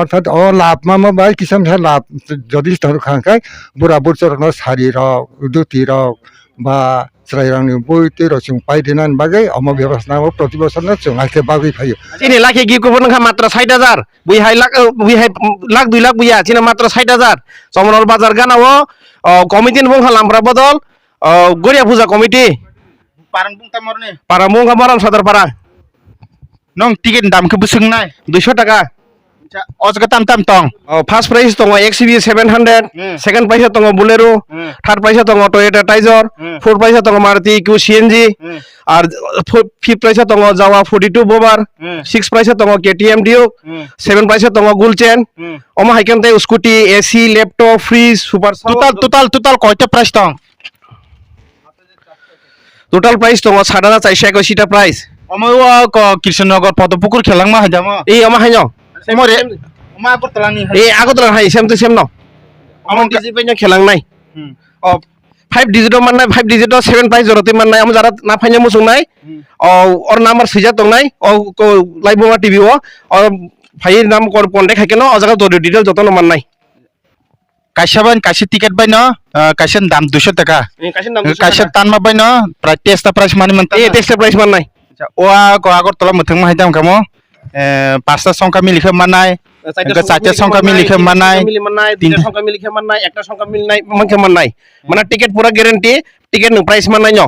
অর্থাৎ লাভ মামা বাই কিসাম লাভ যদি খাঙ্কাই বুড়া বুড়চর শাড়ি রক ধুতি রক বা রাংনি বইতে রসুন পাইদিনান বাগै অমো ব্যবস্থা প্রতি বছর চুঙাইকে বাগै ফাইयो চিনি লাখে গি কবন খা মাত্র 60,000 বুইহাই লাখ 2 লাখ বুইয়া চিনা মাত্র 60,000 সমনল বাজার গানাও কমিটিন বং হালামফরা বদল গরিয়া পূজা committee parang bung tamorne para mung kamaran sadar para nong tiket dam ke busung nai 200 টাকা ojga tam tam tong first price তঙ্গ XCV 700 সেকেন্ড প্রাইস তঙ্গ বুলেরো থার্ড প্রাইস তঙ্গ টয়োটা টাইজার ফোর্থ প্রাইস তঙ্গ Maruti Eeco CNG আর fifth price তঙ্গ Jawa 42 Bobber six price তঙ্গ KTM Duke seven price তঙ্গ গুলচেন ওমা হাইকেনতে scooty AC laptop fridge super total koita price tong total price তঙ্গ 6481 টা price omo ko Krishnanagar Podopukur khelang ma hajama এই ওমা হাইনো semore oma agartalani এই আগতলা হাই সেম টু সেম ন আমন কাজি পাইনো খেলাং নাই ও 5 ডিজিট মান নাই 5 ডিজিট 7 প্রাইস জরতে মান নাই আম যারা না ফাইনা মুসুং নাই ও ওর নাম্বার সিজা তং নাই ও লাইভ মা টিভি ও ভাই নাম কন্টাক্ট হাইকেন ও জায়গা তো ডিটেইল যত মান নাই kaisaban kaisi tiket bai no kaisen dam 200 taka kaisa tanma bai no prai testa price mani manta এই টেক্সট প্রাইস মান নাই o ko agartala muthung ma haidam kamo pasta songka milikhe manai engka chaite songka milikhe manai মিলি মান নাই তিনটা সংখ্যা মিলি মান নাই একটা সংখ্যা মিল নাই মানকে মান নাই মানে টিকেট পুরা গ্যারান্টি টিকেট নো প্রাইস মান নাই ন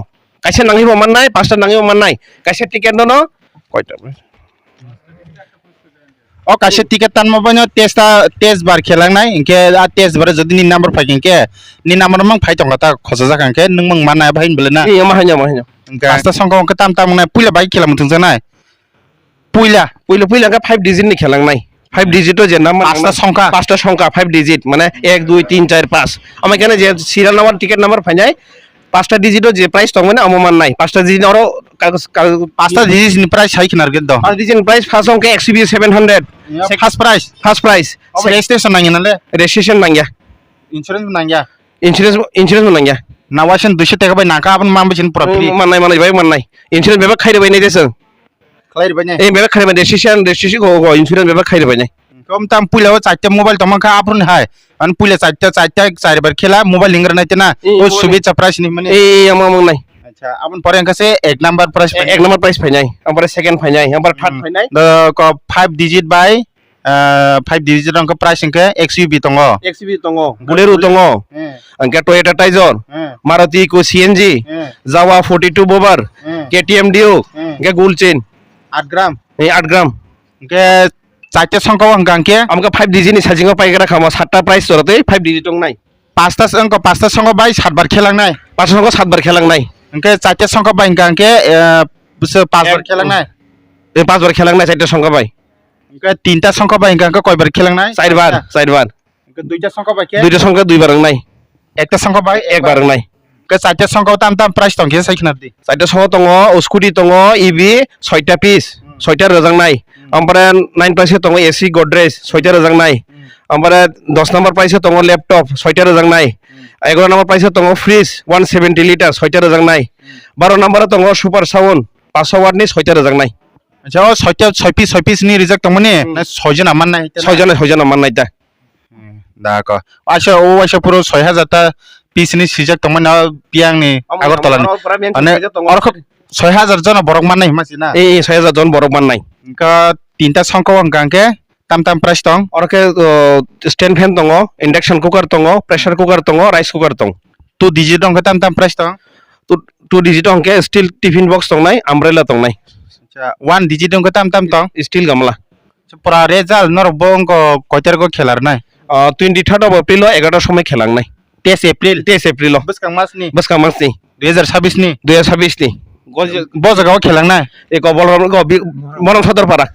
কাইসে নাঙ্গিব মান নাই পাঁচটা নাঙ্গিব মান নাই কাইসে টিকেট ন কয়টা o kaisa tiket tanma bai no test bar khelang nai engke a test bar jodi ni number phai ke ni number mang phai tonga ta khosa jakan ke nung mang manai bhain bele na এই আমা হাইনো pasta songka engka tam tam nai puila bai khela muthung janai puila পইলা পইলা 5 digit নি খেলাং নাই 5 ডিজিটও যে number পাঁচটা সংখ্যা 5 digit মানে 1 2 3 4 5 আমি কেন যে সিরিয়াল নাম্বার টিকেট নাম্বার ফাইনাই পাঁচটা ডিজিটও যে প্রাইস তং মানে আমমান নাই পাঁচটা ডিজিট আরো pasta digit ni price hai khinar geddo পাঁচ ডিজিট প্রাইস ফার্স্ট সংখ্যা XCV 700 first price registration nang nale registration নাঙ্গা insurance nang ya ইন্স্যুরেন্স নাঙ্গা nawasan 200 taka bai naka apan mambesin pura free মাননাই ভাই মাননাই ইন্স্যুরেন্স বেবা খাইরে বাই নাই দেছ khlair bai ne এই বেবা খাইরে বাই রেজিস্ট্রেশন গো ইন্স্যুরেন্স বেবা খাইরে বাই নাই kom tam puila chatte mobile tomaka apun hai an puila chatte চার বার খেলা মোবাইল লিংরা নাইতে না ও সুবিধা প্রাইস নি মানে এই আমা মং নাই আচ্ছা আপন পরে কাছে এক নাম্বার প্রাইস এক নাম্বার প্রাইস ফাইনাই আমপারে সেকেন্ড ফাইনাই আমপারে থার্ড ফাইনাই the 5 digit by 5 digit ang price ke XUV tongo XCV tongo Bolero tongo angka Toyota Tizer Maruti Eco CNG Jawa 42 Bobar KTM Duke angka Gulchen 8 gram এই 8 গ্রাম ke চারটে সংখ্যা অঙ্কাঙ্কে আমকা 5 digit নি সাজিং পাইগরা খামা 7টা price জরতে 5 digit টং নাই পাঁচটা সংখ্যা by 7 বার খেলাং নাই পাঁচ সংখ্যা 7 বার খেলাং নাই অঙ্কে চারটে সংখ্যা বাই অঙ্কাঙ্কে 5 বার খেলাং নাই এই 5 বার খেলাং নাই চারটা সংখ্যা পাই অঙ্কে তিনটা সংখ্যা বাই অঙ্কাঙ্কে কয়বার খেলাং নাই 4 বার অঙ্কে দুইটা সংখ্যা বাই কে দুইটা সংখ্যা 2 বার নাই একটা সংখ্যা বাই একবার নাই অঙ্কে চারটে সংখ্যা tam প্রাইস টং কে সাইখিনার দি চারটা সংখ্যা টং স্কুটি টং ইভি 6টা পিস 6টা রজাং নাই আমপারে 9 প্রাইসে টং এসি গোদরেজ 6টা রজাং নাই আমপারে 10 নাম্বার প্রাইসে টং ল্যাপটপ 6টা রজাং নাই 11 নাম্বার প্রাইসে টং ফ্রিজ 170 লিটার 6টা রজাং নাই 12 নাম্বারে টং সুপার সাউন্ড 500 ওয়াট নি 6টা রজাং নাই আচ্ছা 6 পিস নি রিজেক্ট টংমনে 6 জন আমার নাই 6 জন আমার নাই তা দাকো আচ্ছা পুরো 6000 টা পিস নি রিজেক্ট টংমনে পিয়াং নি আগরতলা নি মানে অরখ 6000 জন বরক মান নাই মাসি না এই 6000 জন বরক মান নাই কা তিনটা সংখ্যা অঙ্কাঙ্কে tam প্রাইস টং অরকে স্ট্যান্ড ফ্যান টং ইন্ডাকশন কুকার টং প্রেসার কুকার টং রাইস কুকার টং তো ডিজিট অঙ্ক tam প্রাইস টং তো 2 ডিজিট অঙ্কে স্টিল টিফিন বক্স টং নাই আমব্রেলা টং নাই আচ্ছা 1 ডিজিট অঙ্ক tam টং স্টিল গামলা পুরা রেজাল্ট নর বঙ্ক কয়টার কো খেলার নাই 23 অফ এপ্রিল 11টার সময় খেলাং নাই 23 এপ্রিল বসকা মাস নি 2026 নি 2026 নি বজগাও খেলাং নাই এই বরং সদর পাড়া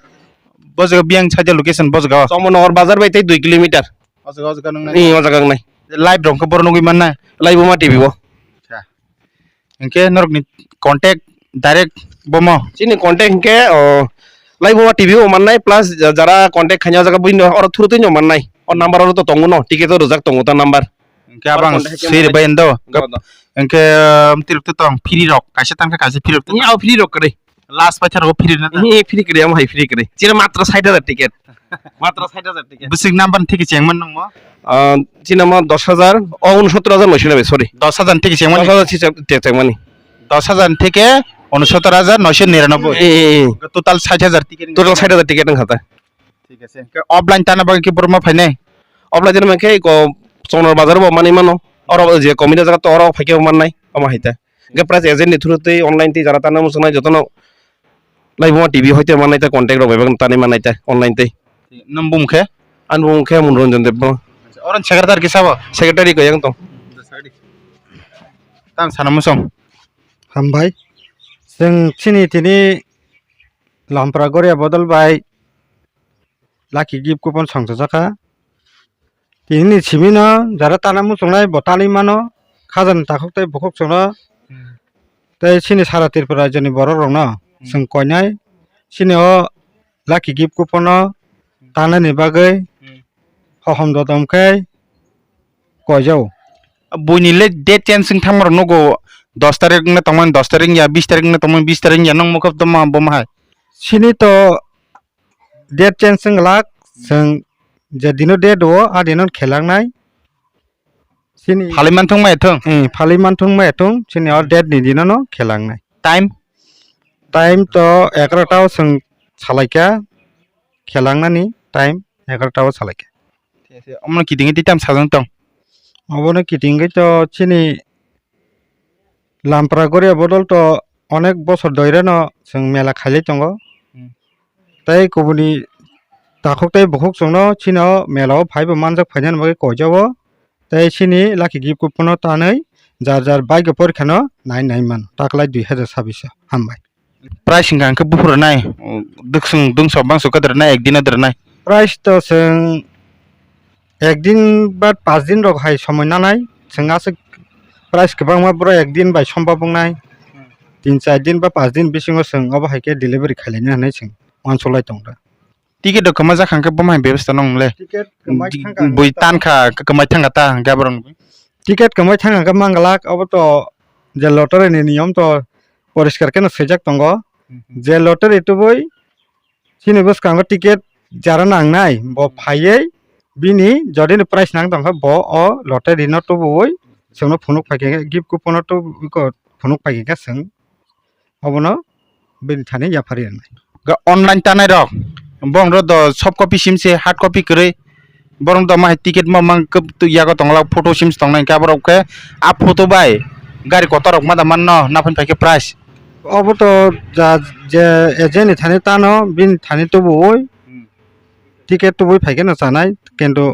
বজগাও বিয়াং সাইডে লোকেশন বজগাও সমনগর বাজার বাইতে 2 কিলোমিটার বজগাও নং নাই এই জায়গা নাই লাইভ রংক বরনগি মান নাই লাইভ মা টিভি বো আচ্ছা ইনকে নরক নি কন্টাক্ট ডাইরেক্ট বমো চিনি কন্টাক্ট ইনকে লাইভ মা টিভি ও মান নাই প্লাস যারা কন্টাক্ট খাইয়া জায়গা বইন আর থুরতে ন মান নাই আর নাম্বার আর তো তঙ্গ ন টিকেট রজাক তঙ্গ তা নাম্বার ইনকে আবাং সির বাইন্দো ইনকে তিরুক্ত তং ফ্রি রক কাছে তানকা কাছে ফ্রি রক নি আও ফ্রি রক করে লাস্ট পাইথারগো ফ্রি না ফ্রি করে আমার ফ্রি করে চিনা মাত্র 60,000 টিকিট মাত্র 60,000 টিকিট বুসিক নাম্বার থেকে চেংমান নংমো চিনা আমার 10,000 69,900 নেবে সরি 10,000 থেকে চেংমান 10,000 মানে 10,000 থেকে 69,999 টোটাল 60,000 টিকিট টোটাল 60,000 টিকিট খাতা ঠিক আছে অফলাইন টানা বাকি কি বর্মা ফাইনে অফলাইন যেন মাকে চনৰ বাজাৰ মানে মানো অর যে কমিনা জায়গা তো অর ফাইকে মান নাই আমার হাইতা গে প্রাইস এজেন্ট থ্রুতে অনলাইন তে যারা তানা মুসনাই যতন লাইভ টিভি হইতে মানাইতা কন্টাক্ট হবে তানি মানাইতা অনলাইন তে নম্বুমখে আনবুমখে মনোরঞ্জন দেব অরন সেক্রেটারি কি সাবো সেক্রেটারি কই তো তাম সানামুসং हामबाय जों थिनि थिनि लामफ्रा गरिया बदल बाय लाखि गिफ्ट कुपन संसजाखा तिनि छिमिनो जारा ताना मुसंनाय बटालि मानो खाजन ताखुकताय बखक सनो तै सिनि सारा तिरपुरा जनि बर रंनो जों कयनाय सिनिओ लाखि गिफ्ट कुपन तानानि बागै हहम ददमखै कयजौ बयनिले डेट चेन्जिं थामर नगो 10 तारिख ने तमन 10 तारिख या 20 तारिख ने तमन 20 तारिख या नंग मुखब तमा बमहाय सिनि तो डेट चेन्जिं लाख जों जे दिनो डेट हो आ दिनो खेलांनाय सिनि फालिमान थं मायथं फालिमान थं मायथं सिनि और डेट नि दिनो नो खेलांनाय टाइम तो 11टाव जों सालायका खेलांनानि टाइम 11टाव सालायका अमन किदिंगे टाइम साजों तं अबनो किदिंगे तो सिनि लामप्रा गरिया बदल तो अनेक बছর धरे न जों मेला खालि दङ तै गुबुननि दाखकताय बखक संनो सिनो मेलाव फाइबो मानजक फाइनान बागै कयजावो तै सिनि लाखि गिफ्ट कुपन तानै जार जार बाइक परीक्षानो 9 ताकलाय 2026 हामबाय प्राइस गांखो बुफुरनाय दुखसुं दुंसब बांसो कदरनाय एक दिन दरनाय प्राइस तो जों एक दिन बा 5 दिन रग हाय समय नानाय जोंआसो प्राइस गोबां मा ब्रा एक दिन बाय सम्भव बुंनाय 3-4 दिन बा 5 दिन बिसिङाव जों अब हायके डिलिभारि खालायनो हानाय जों अनसलाय दं दा टिकेट कमा जाखांखो बमाय बेबस्था नंले टिकेट बुइ तानखा कमाय थांगाता गाबरन टिकेट कमाय थांगा मांगलाक अब तो जे लटारिनि नियम तो परिष्कार केन सैजाक दंग जे लटारि तो बय सिनि बसकांग टिकेट जारा नांनाय ब फायै बिनि जदिनो प्राइस नां दंग ब अ लटारि न तो बय जोंनो फनुक फाइके गिफ्ट कुपन तो फनुक फाइके जों अबनो बिनि थाने याफारि ऑनलाइन तानाय रक बंग द सब कॉपी सिम से हार्ड कॉपी करे बरं द माय टिकेट म मांग कब तो यागो तंगला फोटो सिम तंगनाय गाबरक के आ फोटो बाय गाड़ी कतरक मा दामान न नाफन फाइके प्राइस अब तो जा जे एजेन्ट थाने तानो बिनि थाने तो बय टिकेट तो बय फाइके न जानाय किन्तु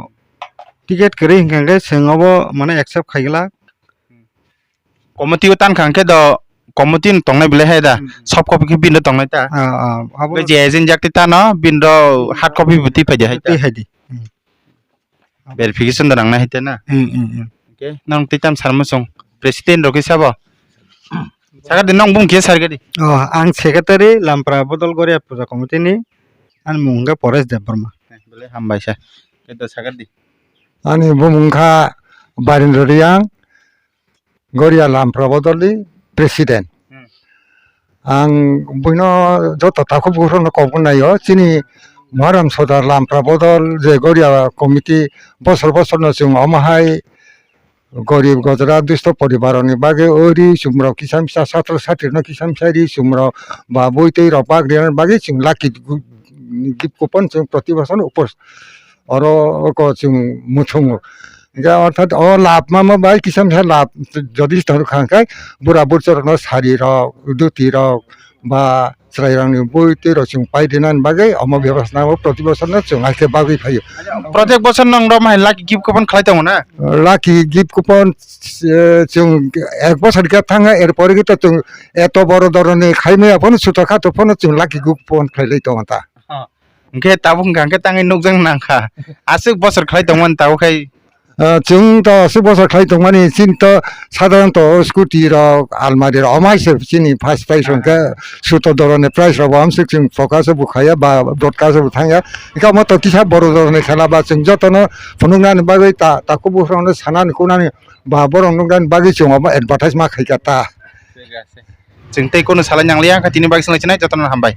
टिकेट करे हिंगे जोंआबो माने एक्सेप्ट खाइगला कमिटी तान खांके द कमिटी तंगनाय बिले हायदा सब कॉपी के बिन तंगनाय ता अब जे एजेंट जाकति तानो बिन द हार्ड कॉपी बुति फाइदे हायता हायदि वेरिफिकेशन द नांनाय हायता ना ओके नंग तिताम सारमसं प्रेसिडेंट रके साबो सागा दिन नंग बुंखे सारगेदि आं सेक्रेटारि लामप्रा बदल गरिया पूजा कमिटिनि आं मुंगा परेश देबबर्मा बोले हामबायसा केतो सागादि अनि बुमुंखा बारिन्द्र रियां गरिया लामफ्रा बदलनि प्रेसिडेन्ट आं बयनो जत ताखौ बुरनो कबनायो चिनि महाराम सदार लामफ्रा बदल जे गरिया कमिटि बसर जों अमाहाय गरिब गजरा दुष्ट परिवारनि बागै ओरि सुमराव किसान फिसा सात्र साथ्रिनो किसान फिसारि सुमराव बा बयतै रपाक रियान बागै जों लाखि गिफ्ट कुपन जों प्रति बছर उपर अरो को जों मुथुङो अर्थात लाभ मा बाय किसान फिसा लाभ जदि धर खांखाय बुरा बुरचरनो सारि रक दुति रक बा स्रायरांनि बयतै रसिं पाइदिनान बागै अम व्यवस्था प्रति बছरनो जों आखे बागै फायो प्रत्येक बছर नंग द माय लाखि गिफ्ट कुपन खालायताव ना लाखि गिफ्ट कुपन जों एक बছर के थाङा एरपर के तो जों एत बड़ धरननि खायमाया फन सुतखा तो फन जों लाखि कुपन खालाय दं ता ओंखे ताबुं गांखे ताङै नगजों नांखा आसो बছर खालायतावमोन तावखाय जों तो 10 बছर खालायदों माने जों तो साधारणत स्कुटि रक आलमारि अमाइसो चिनि फार्स्ट प्राइस के सुत धरननि प्राइस रक हमसे जों फकासो बुखाया बा ब्रडकासो बुथाया इका मत किसा बड़ धरननि खेलाबा जों जतन फनुंगानि बागै ताको बुफ्रावनो सानानि कोनानि बा बरंगानि बागै जों एडभार्टाइज मा खायगाता जों तै कोनो सालाय नांलिया खाथिनि बाइक सालायनाय जतन हामबाय